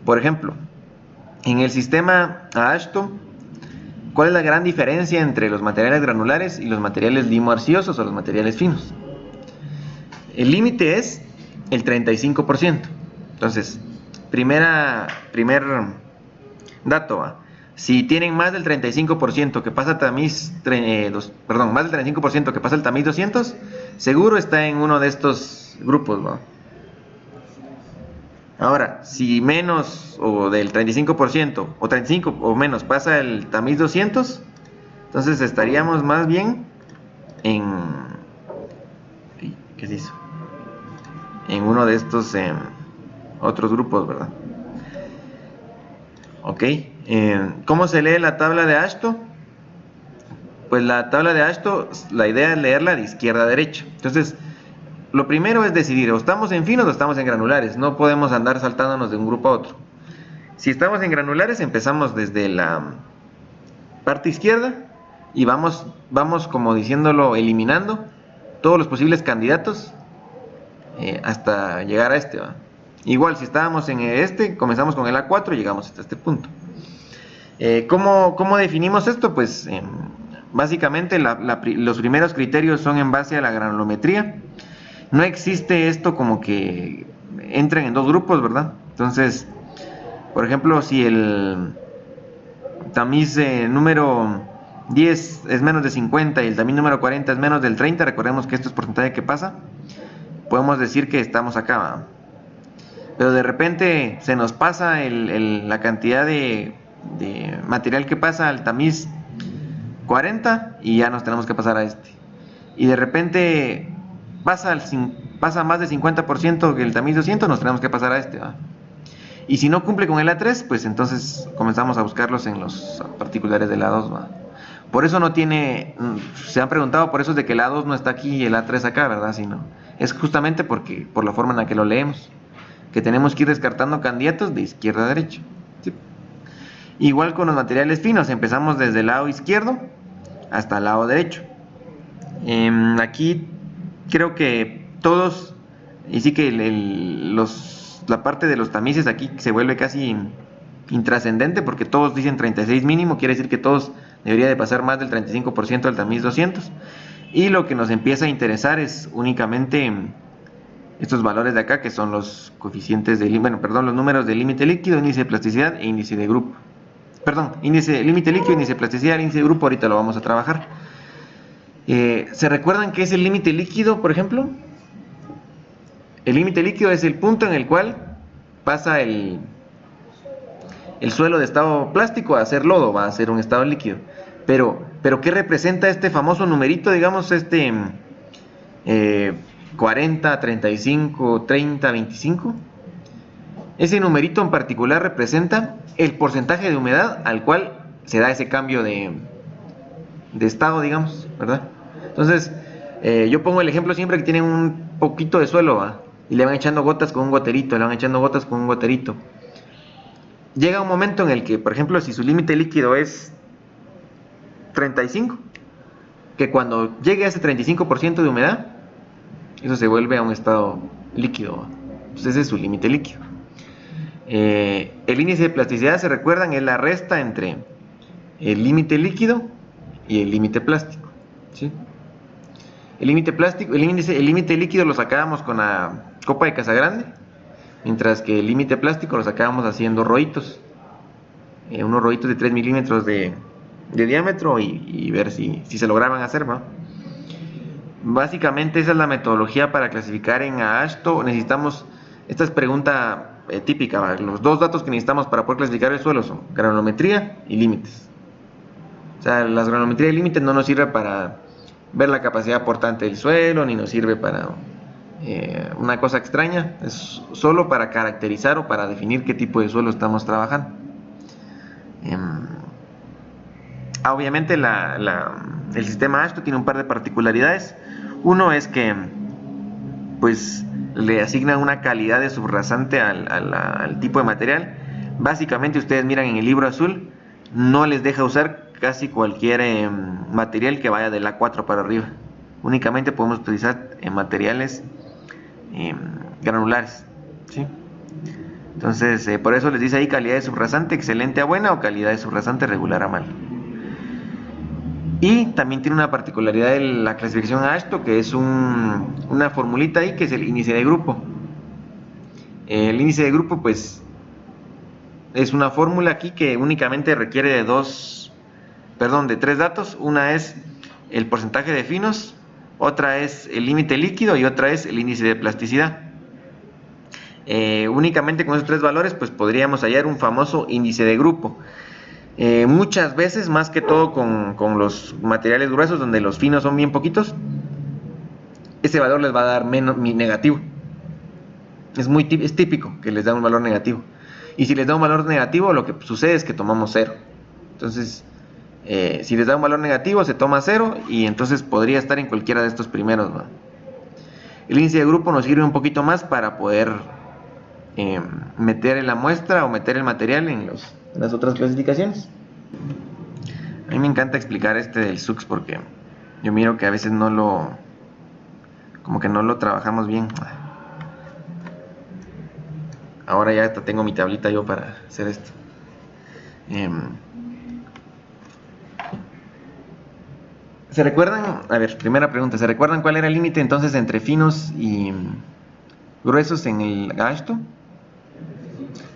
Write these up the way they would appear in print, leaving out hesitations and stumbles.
Por ejemplo, en el sistema AASHTO, ¿cuál es la gran diferencia entre los materiales granulares y los materiales limo-arcillosos o los materiales finos? El límite es el 35%. Entonces, primer dato, ¿va? Si tienen más del 35% que pasa tamiz, más del 35% que pasa el tamiz 200, seguro está en uno de estos grupos, ¿va? Ahora, si menos o del 35% o 35 o menos pasa el tamiz 200, entonces estaríamos más bien en... ¿Qué se hizo? En uno de estos otros grupos, ¿verdad? Ok. ¿Cómo se lee la tabla de AASHTO? Pues la tabla de AASHTO, la idea es leerla de izquierda a derecha. Entonces, lo primero es decidir, o estamos en finos o estamos en granulares. No podemos andar saltándonos de un grupo a otro. Si estamos en granulares, empezamos desde la parte izquierda y vamos como diciéndolo, eliminando todos los posibles candidatos hasta llegar a este, ¿va? Igual, si estábamos en este, comenzamos con el A4 y llegamos hasta este punto. ¿Cómo definimos esto? Pues básicamente los primeros criterios son en base a la granulometría. No existe esto como que entren en dos grupos, ¿verdad? Entonces, por ejemplo, si el tamiz número 10 es menos de 50 y el tamiz número 40 es menos del 30, recordemos que esto es porcentaje que pasa, podemos decir que estamos acá, ¿va? Pero de repente se nos pasa la cantidad de material que pasa al tamiz 40 y ya nos tenemos que pasar a este. Y de repente pasa más de 50% que el tamiz 200, nos tenemos que pasar a este, ¿va? Y si no cumple con el A3, pues entonces comenzamos a buscarlos en los particulares del A2, ¿va? Por eso no tiene, se han preguntado por eso es de que el A2 no está aquí y el A3 acá, ¿verdad? Sino, es justamente por la forma en la que lo leemos, que tenemos que ir descartando candidatos de izquierda a derecha, ¿sí? Igual con los materiales finos, empezamos desde el lado izquierdo hasta el lado derecho. Aquí creo que todos, y sí que la parte de los tamices aquí se vuelve casi intrascendente porque todos dicen 36 mínimo, quiere decir que todos debería de pasar más del 35% del tamiz 200, y lo que nos empieza a interesar es únicamente estos valores de acá, que son los coeficientes de, los números de límite líquido, índice de plasticidad e índice de grupo. Límite líquido, índice de plasticidad, índice de grupo, ahorita lo vamos a trabajar. ¿Se recuerdan qué es el límite líquido, por ejemplo? El límite líquido es el punto en el cual pasa el suelo de estado plástico a ser lodo, va a ser un estado líquido. Pero ¿qué representa este famoso numerito, digamos, 40, 35, 30, 25? Ese numerito en particular representa el porcentaje de humedad al cual se da ese cambio de estado, digamos, ¿verdad? Entonces, yo pongo el ejemplo siempre que tienen un poquito de suelo, ¿va? Y le van echando gotas con un goterito, Llega un momento en el que, por ejemplo, si su límite líquido es 35, que cuando llegue a ese 35% de humedad, eso se vuelve a un estado líquido, ¿va? Entonces ese es su límite líquido. El índice de plasticidad, ¿se recuerdan? Es la resta entre el límite líquido y el límite plástico, ¿sí? El límite líquido lo sacábamos con la copa de Casagrande, mientras que el límite plástico lo sacábamos haciendo rollitos, unos rollitos de 3 milímetros de diámetro y ver si se lograban hacer, ¿no? Básicamente esa es la metodología para clasificar en AASHTO. Esta es pregunta típica, ¿va? Los dos datos que necesitamos para poder clasificar el suelo son granulometría y límites. O sea, las granulometría y límites no nos sirve para ver la capacidad aportante del suelo, ni nos sirve para una cosa extraña, es solo para caracterizar o para definir qué tipo de suelo estamos trabajando. Obviamente el sistema AASHTO tiene un par de particularidades. Uno es que pues le asignan una calidad de subrasante al tipo de material. Básicamente ustedes miran en el libro azul, no les deja usar casi cualquier material que vaya del A4 para arriba. Únicamente podemos utilizar materiales granulares, ¿sí? Entonces, por eso les dice ahí calidad de subrasante excelente a buena o calidad de subrasante regular a mala. Y también tiene una particularidad de la clasificación AASHTO, que es una formulita ahí que es el índice de grupo. El índice de grupo, pues, es una fórmula aquí que únicamente requiere de tres datos. Una es el porcentaje de finos, otra es el límite líquido y otra es el índice de plasticidad. Únicamente con esos tres valores pues podríamos hallar un famoso índice de grupo. Muchas veces, más que todo con los materiales gruesos donde los finos son bien poquitos, ese valor les va a dar menos negativo. Es típico que les da un valor negativo. Y si les da un valor negativo, lo que sucede es que tomamos 0. Entonces, si les da un valor negativo, se toma 0 y entonces podría estar en cualquiera de estos primeros, ¿no? El índice de grupo nos sirve un poquito más para poder meter en la muestra o meter el material en las otras clasificaciones. A mí me encanta explicar del SUX porque yo miro que a veces como que no lo trabajamos bien. Ahora ya tengo mi tablita yo para hacer esto. ¿Se recuerdan? A ver, primera pregunta. ¿Se recuerdan cuál era el límite entonces entre finos y gruesos en el AASHTO?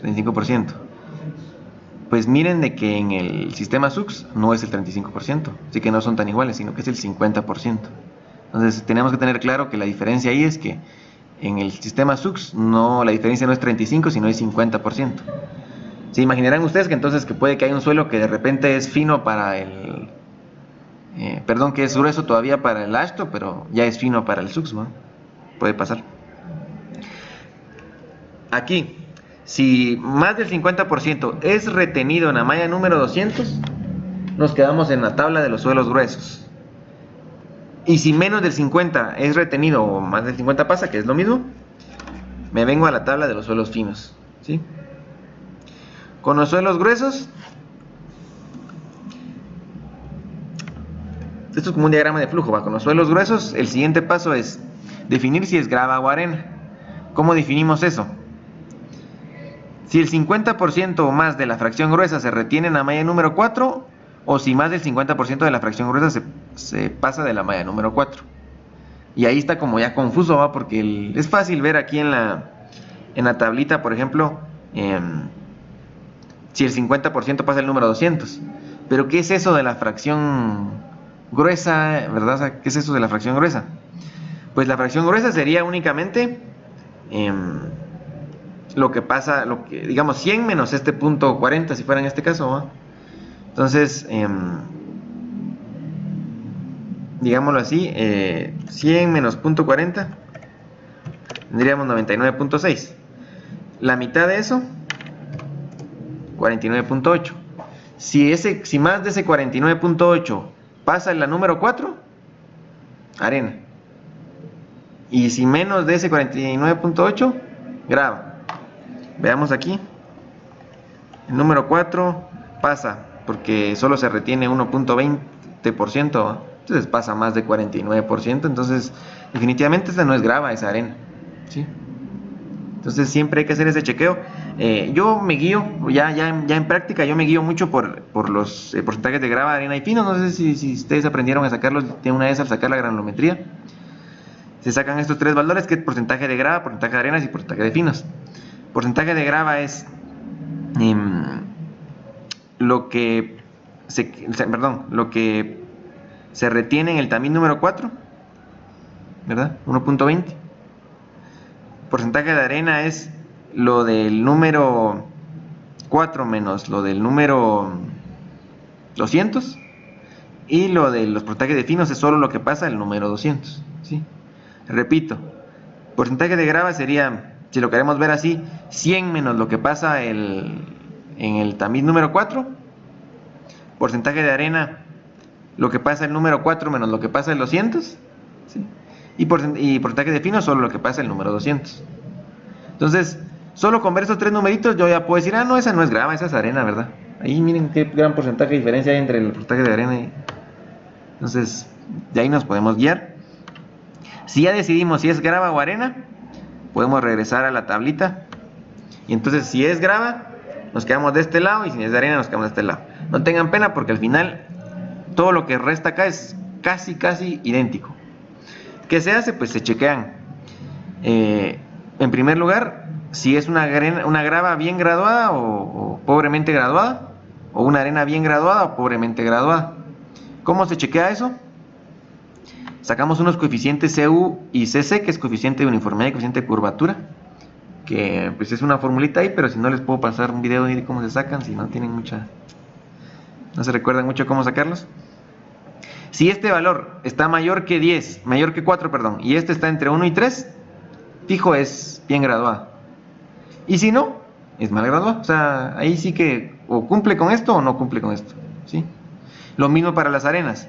35%. Pues miren de que en el sistema SUX no es el 35%, así que no son tan iguales, sino que es el 50%. Entonces tenemos que tener claro que la diferencia ahí es que en el sistema SUX la diferencia no es 35, sino es 50%. Se imaginarán ustedes que entonces que puede que haya un suelo que de repente es fino para que es grueso todavía para el AASHTO, pero ya es fino para el SUX, ¿no? Puede pasar. Aquí, si más del 50% es retenido en la malla número 200, nos quedamos en la tabla de los suelos gruesos. Y si menos del 50 es retenido o más del 50 pasa, que es lo mismo, me vengo a la tabla de los suelos finos, ¿sí? Con los suelos gruesos, esto es como un diagrama de flujo, ¿va? Con los suelos gruesos, el siguiente paso es definir si es grava o arena. ¿Cómo definimos eso? Si el 50% o más de la fracción gruesa se retiene en la malla número 4, o si más del 50% de la fracción gruesa se pasa de la malla número 4. Y ahí está como ya confuso, ¿va? Porque es fácil ver aquí en la tablita, por ejemplo, si el 50% pasa el número 200. Pero ¿qué es eso de la fracción gruesa, verdad? ¿Qué es eso de la fracción gruesa? Pues la fracción gruesa sería únicamente lo que pasa, digamos 100 menos este punto 40, si fuera en este caso, ¿va? Entonces, digámoslo así, 100 menos punto 40, tendríamos 99.6. La mitad de eso, 49.8. Si más de ese 49.8 pasa en la número 4, arena. Y si menos de ese 49.8, grava. Veamos aquí. El número 4 pasa porque solo se retiene 1.20%, entonces pasa más de 49%, entonces definitivamente esta no es grava, es arena, ¿sí? Entonces siempre hay que hacer ese chequeo. Yo me guío, ya en práctica, yo me guío mucho por los porcentajes de grava, arena y fino. No sé si ustedes aprendieron a sacarlos de una vez al sacar la granulometría. Se sacan estos tres valores, que es porcentaje de grava, porcentaje de arenas y porcentaje de finos. Porcentaje de grava es lo que se retiene en el tamín número 4, ¿verdad? 1.20. Porcentaje de arena es lo del número 4 menos lo del número 200. Y lo de los porcentajes de finos es solo lo que pasa el número 200, ¿sí? Repito, porcentaje de grava sería, si lo queremos ver así, 100 menos lo que pasa en el tamiz número 4. Porcentaje de arena, lo que pasa el número 4 menos lo que pasa el 200, ¿sí? Y porcentaje de fino, solo lo que pasa el número 200. Entonces, solo con ver esos tres numeritos yo ya puedo decir, no, esa no es grava, esa es arena, ¿verdad? Ahí miren qué gran porcentaje de diferencia hay entre el porcentaje de arena y... Entonces, de ahí nos podemos guiar. Si ya decidimos si es grava o arena, podemos regresar a la tablita Y entonces si es grava, nos quedamos de este lado, y si es de arena, nos quedamos de este lado. No tengan pena porque al final todo lo que resta acá es casi idéntico. ¿Qué se hace? Pues se chequean. En primer lugar, si es una grava bien graduada o pobremente graduada, o una arena bien graduada o pobremente graduada. ¿Cómo se chequea eso? Sacamos unos coeficientes CU y CC, que es coeficiente de uniformidad y coeficiente de curvatura, que pues es una formulita ahí, pero si no les puedo pasar un video de cómo se sacan, si no tienen no se recuerdan mucho cómo sacarlos. Si este valor está mayor que 4, perdón, y este está entre 1 y 3, fijo es bien graduado. Y si no, es mal graduado. O sea, ahí sí que o cumple con esto o no cumple con esto, ¿sí? Lo mismo para las arenas.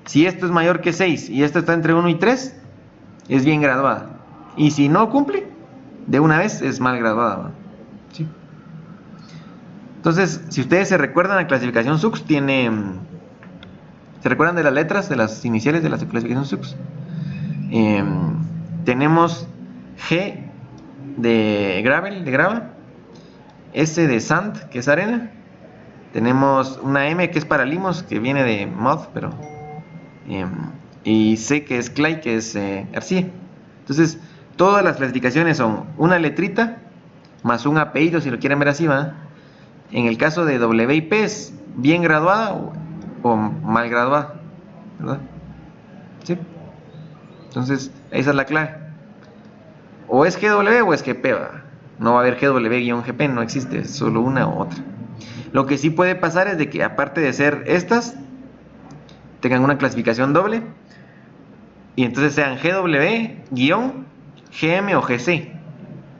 Si esto es mayor que 6 y esto está entre 1 y 3, es bien graduada. Y si no cumple, de una vez es mal graduada, ¿sí? Entonces, si ustedes se recuerdan, la clasificación SUX tiene... ¿Se recuerdan de las letras, de las iniciales de la clasificación SUX? Tenemos G de gravel, de grava, S de sand, que es arena, tenemos una M que es para limos, que viene de mud, pero y C que es clay, que es arcilla. Entonces, todas las clasificaciones son una letrita más un apellido, si lo quieren ver así, ¿va? En el caso de W y P es bien graduada o mal graduada, ¿verdad? ¿Sí? Entonces, esa es la clave. O es GW o es GP, ¿va? No va a haber GW-GP, no existe, es solo una u otra. Lo que sí puede pasar es de que aparte de ser estas, tengan una clasificación doble, y entonces sean GW-GM o GC,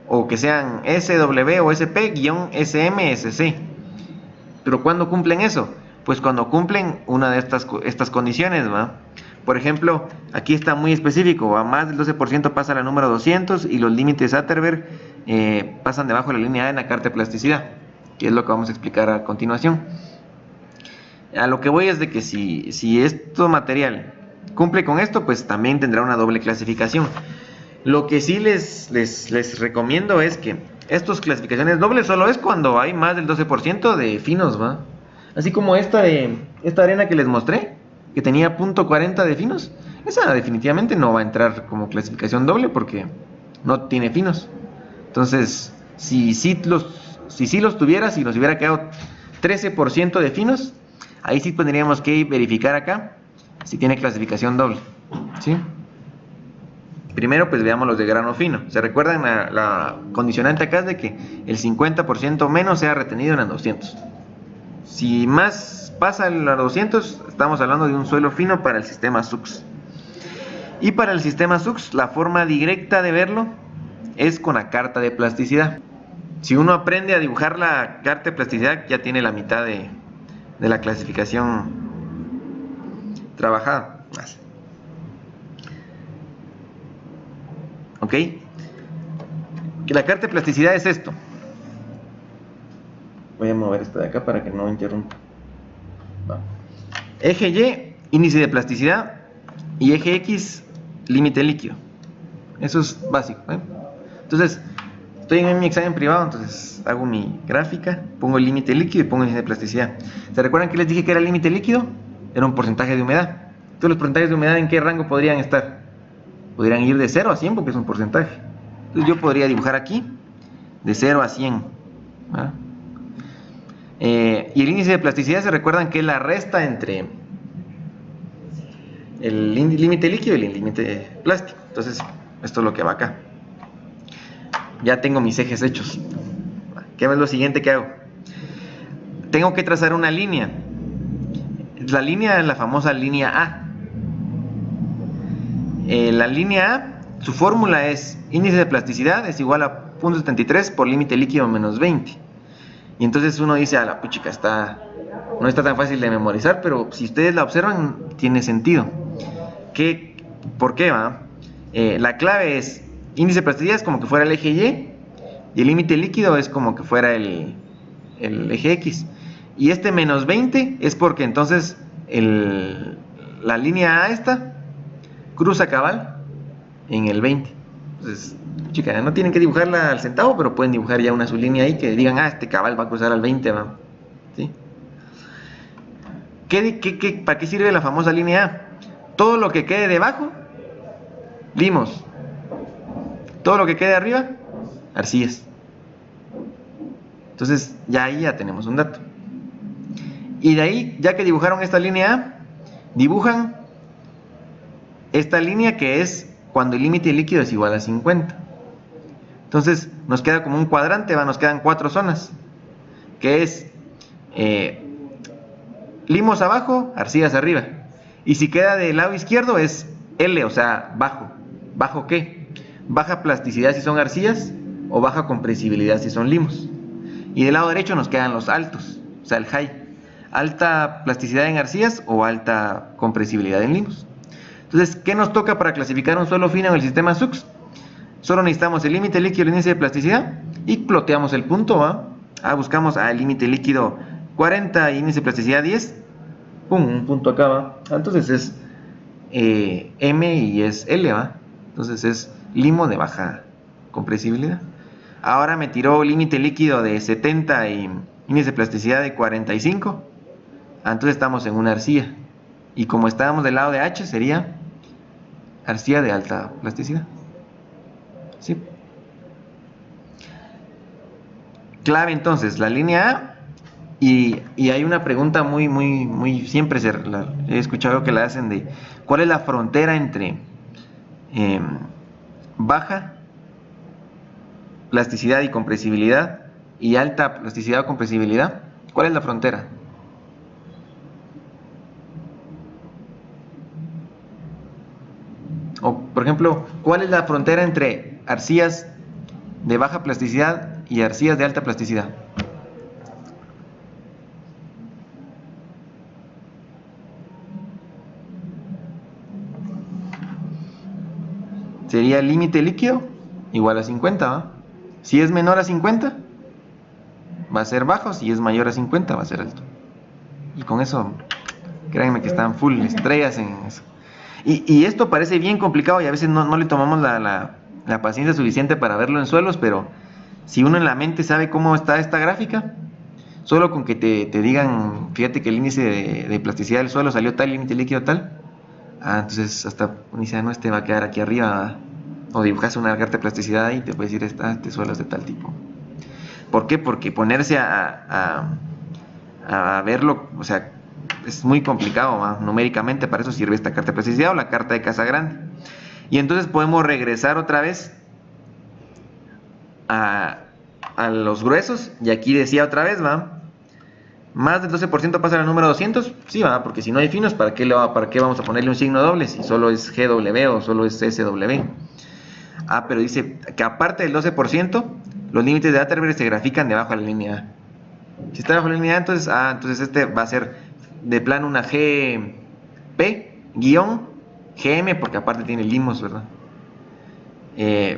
o que sean SW o SP-SM-SC. Pero ¿cuándo cumplen eso? Pues cuando cumplen una de estas condiciones, ¿va? Por ejemplo, aquí está muy específico, ¿va? Más del 12% pasa a la número 200 y los límites Atterberg pasan debajo de la línea A en la carta de plasticidad, que es lo que vamos a explicar a continuación. A lo que voy es de que si este material cumple con esto, pues también tendrá una doble clasificación. Lo que sí les recomiendo es que estas clasificaciones dobles solo es cuando hay más del 12% de finos, ¿va? Así como esta arena que les mostré, que tenía .40 de finos, esa definitivamente no va a entrar como clasificación doble porque no tiene finos. Entonces, si los tuviera, si nos hubiera quedado 13% de finos, ahí sí tendríamos que verificar acá si tiene clasificación doble, ¿sí? Primero, pues veamos los de grano fino. ¿Se recuerdan? La condicionante acá es de que el 50% menos sea retenido en el 200. Si más pasa en los 200, estamos hablando de un suelo fino para el sistema SUX. Y para el sistema SUX, la forma directa de verlo es con la carta de plasticidad. Si uno aprende a dibujar la carta de plasticidad, ya tiene la mitad de la clasificación trabajada. ¿Ok? Que la carta de plasticidad es esto. Voy a mover esto de acá para que no interrumpa. Va. Eje Y, índice de plasticidad, y eje X, límite líquido. Eso es básico, ¿eh? Entonces, estoy en mi examen privado, entonces hago mi gráfica, pongo el límite líquido y pongo el índice de plasticidad. ¿Se recuerdan que les dije que era el límite líquido? Era un porcentaje de humedad. Entonces, los porcentajes de humedad, ¿en qué rango podrían estar? Podrían ir de 0 a 100 porque es un porcentaje. Entonces, yo podría dibujar aquí de 0 a 100, ¿verdad? Y el índice de plasticidad, ¿se recuerdan que es la resta entre el límite líquido y el límite plástico? Entonces, esto es lo que va acá. Ya tengo mis ejes hechos. ¿Qué es lo siguiente que hago? Tengo que trazar una línea. La línea es la famosa línea A. La línea A, su fórmula es índice de plasticidad es igual a 0.73 por límite líquido menos 20. Y entonces uno dice, a la puchica, no está tan fácil de memorizar, pero si ustedes la observan, tiene sentido. ¿Por qué, va? La clave es, índice de plasticidad es como que fuera el eje Y el límite líquido es como que fuera el eje X. Y este menos 20 es porque entonces la línea A esta cruza cabal en el 20. Entonces, chica, no tienen que dibujarla al centavo, pero pueden dibujar ya una su línea ahí que digan, este cabal va a cruzar al 20, va. ¿Sí? ¿Para qué sirve la famosa línea A? Todo lo que quede debajo, limos. Todo lo que quede arriba, arcillas. Entonces, ya ahí ya tenemos un dato. Y de ahí, ya que dibujaron esta línea A, dibujan esta línea que es cuando el límite líquido es igual a 50. Entonces, nos queda como un cuadrante, nos quedan 4 zonas, que es limos abajo, arcillas arriba. Y si queda del lado izquierdo es L, o sea, bajo. ¿Bajo qué? Baja plasticidad si son arcillas o baja compresibilidad si son limos. Y del lado derecho nos quedan los altos, o sea, el high. Alta plasticidad en arcillas o alta compresibilidad en limos. Entonces, ¿qué nos toca para clasificar un suelo fino en el sistema SUX? Solo necesitamos el límite líquido, el índice de plasticidad y ploteamos el punto, ¿va? Buscamos el límite líquido 40 y índice de plasticidad 10. ¡Pum! Un punto acá, ¿va? Entonces es M y es L, ¿va? Entonces es limo de baja compresibilidad. Ahora me tiró límite líquido de 70 y índice de plasticidad de 45. Entonces estamos en una arcilla. Y como estábamos del lado de H, sería arcilla de alta plasticidad. ¿Sí? Clave entonces, la línea A. Y hay una pregunta muy siempre he escuchado que la hacen de ¿cuál es la frontera entre baja plasticidad y compresibilidad y alta plasticidad o compresibilidad? ¿Cuál es la frontera? O, por ejemplo, ¿cuál es la frontera entre arcillas de baja plasticidad y arcillas de alta plasticidad? Sería el límite líquido igual a 50, ¿va? Si es menor a 50, va a ser bajo. Si es mayor a 50, va a ser alto. Y con eso, créanme que están full estrellas en eso. Y esto parece bien complicado y a veces no le tomamos la paciencia suficiente para verlo en suelos, pero si uno en la mente sabe cómo está esta gráfica, solo con que te digan, fíjate que el índice de plasticidad del suelo salió tal, límite líquido tal, entonces hasta dice, no, este va a quedar aquí arriba, o dibujas una carta de plasticidad y te puedes decir, este suelo es de tal tipo. ¿Por qué? Porque ponerse a verlo, o sea, es muy complicado, ¿va? Numéricamente. Para eso sirve esta carta de plasticidad o la carta de Casagrande. Y entonces podemos regresar otra vez a los gruesos, y aquí decía otra vez, ¿va? Más del 12% pasa al número 200, sí, va, porque si no hay finos, ¿para qué vamos a ponerle un signo doble si solo es GW o solo es SW? Pero dice que aparte del 12%, los límites de Atterberg se grafican debajo de la línea A. Si está debajo de la línea A, entonces este va a ser de plano una GP-GM, porque aparte tiene limos, ¿verdad?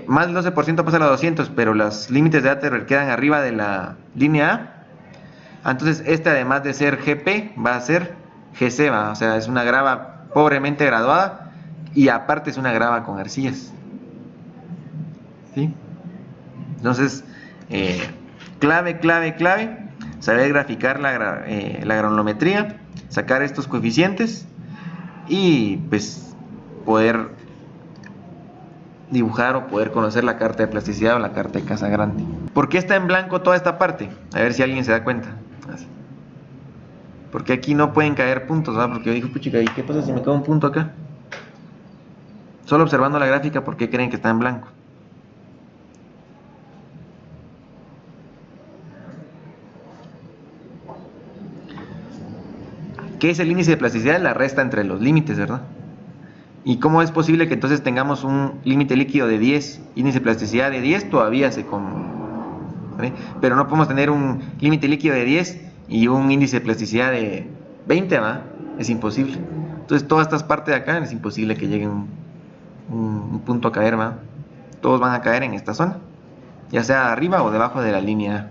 Más del 12% pasa a los 200, pero los límites de Atterberg quedan arriba de la línea A. Entonces este, además de ser GP, va a ser GC, ¿va? O sea, es una grava pobremente graduada y aparte es una grava con arcillas. ¿Sí? Entonces, clave, saber graficar la granulometría, sacar estos coeficientes y pues poder dibujar o poder conocer la carta de plasticidad o la carta de Casagrande. ¿Por qué está en blanco toda esta parte? A ver si alguien se da cuenta. Así. Porque aquí no pueden caer puntos, ¿verdad? Porque yo digo, puchica, ¿y qué pasa si me cae un punto acá? Solo observando la gráfica, ¿por qué creen que está en blanco? ¿Qué es el índice de plasticidad? La resta entre los límites, ¿verdad? ¿Y cómo es posible que entonces tengamos un límite líquido de 10, índice de plasticidad de 10? Todavía ¿vale? Pero no podemos tener un límite líquido de 10 y un índice de plasticidad de 20, ¿va? Es imposible. Entonces todas estas partes de acá es imposible que llegue un punto a caer, ¿va? Todos van a caer en esta zona, ya sea arriba o debajo de la línea A.